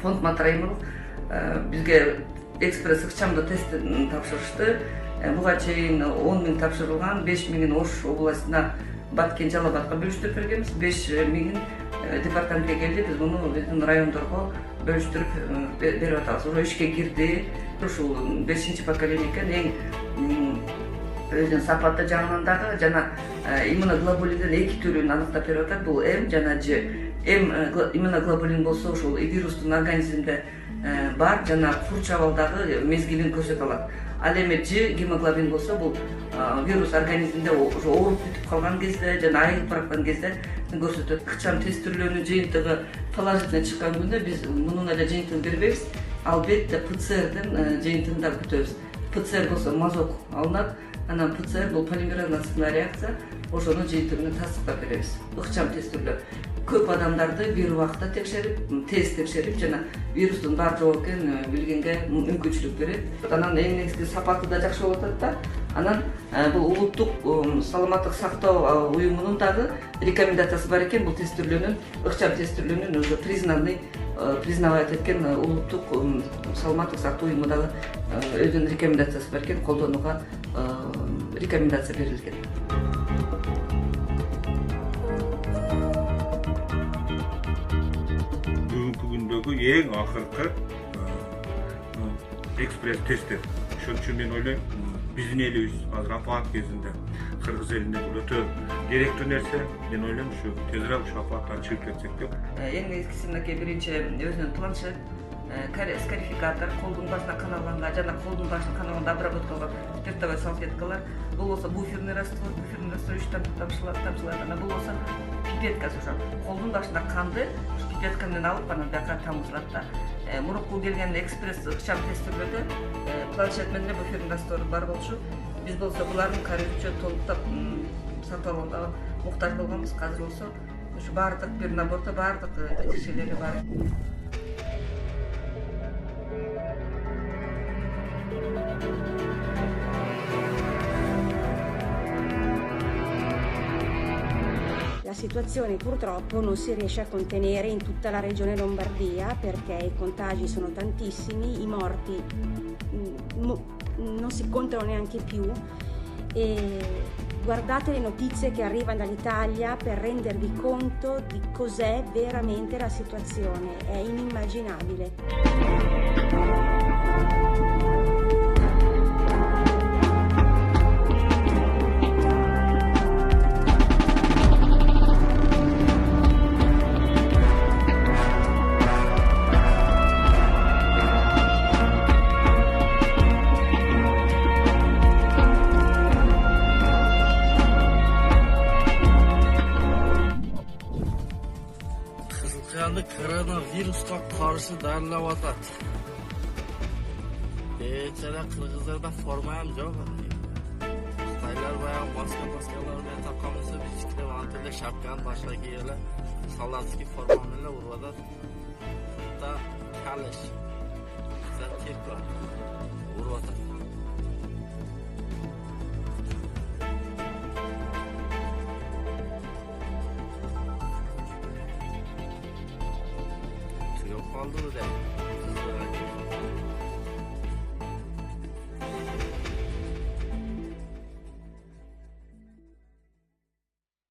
фонд Матраимов бизге экспресс ыкчамдуу тестин тапшырышты. Буга чейин 10 миң тапшырылган, 5 миңин Ош областына Баткен, Жалал Абадка бөлүштүрүп бергенбиз. 5 миңин департаментке келди. Биз муну биздин райондорго бөлүштүрүп берип атабыз. Уже ишке кирди. Ушул 5-чи поколение экен. Эң өзүнүн сапаты жагынан дагы жана иммуноглобулиндин 2 түрүн аныктап берип атат. Бул М жана Ж. М иммуноглобулин болсо ушул вирустун организмде бар жана курч абалдагы мезгилин көрсөтө алат. Ал эми Ж гемоглобин болсо бул вирус организмде уже ооруп бүтүп калган кезде жана айыгып бараткан кезде көрсөтөт. Ыкчам тестирлөөнүн жыйынтыгы положительный чыккан күндө биз мунун эле жыйынтыгын бербейбиз. Албетте ПЦРдин жыйынтыгын да күтөбүз. ПЦР болсо мазок алынат. Анан ПЦР бул полимеразная реакция, ошонун жыйынтыгын тастыктап беребиз. Ыкчам тестирлөө. Көп адамдарды бир убакытта текшерип, тез текшерип жана вирустун бар жок экенин билгенге мүмкүнчүлүк берет. Анан эң негизги сапаты да жакшы болуп атат да. Анан бул улуттук саламаттык сактоо уюмунун дагы рекомендациясы бар экен. Бул тестирлөөнүн, ыкчам тестирлөөнүн уже признавать эткен улуттук саламаттык сактоо уюму дагы өзүнүн рекомендациясы бар экен, колдонууга рекомендация берилген. Эң акыркы экспресс тесттер. Ошон үчүн мен ойлойм, биздин элибиз азыр апаат кезинде Кыргыз элине бул өтө керектүү нерсе. Мен ойлойм, ушу тезирээк ушу апааттан чыгып кетсек деп. Эң негизгиси мынакей биринчи өзүнүн планшет, скарификатор, колдун башына каналганга жана колдун башына каналганда обработкалар, спиртовый салфеткалар, бул болсо буферный раствор 3 тамчылар, анан бул болсо пипетка ошо колдун башына канды пипетка менен алып анан бияка тамчылат да. Мурунку келген экспресс ыкчам тестирлөөдө планшет менен буферный раствор бар болчу. Биз болсо булардын корректчө толуктап сатып алганга муктаж болгонбуз. Азыр болсо ушу баардык бир набордо баардык текшелери бар. La situazione purtroppo non si riesce a contenere in tutta la regione Lombardia perché i contagi sono tantissimi, i morti non si contano neanche più e guardate le notizie che arrivano dall'Italia per rendervi conto di cos'è veramente la situazione, è inimmaginabile. Koronavirusga qarşı darlab atat. Bechara Qirg'izlarda forma ham yo'q. Xitoylar bayon maskalar bilan taqamasa bichikda vantida shapkan boshqa kiyganlar solatski forma bilan urib atat. Da kalish. Zatirka urib atat. Oldu da.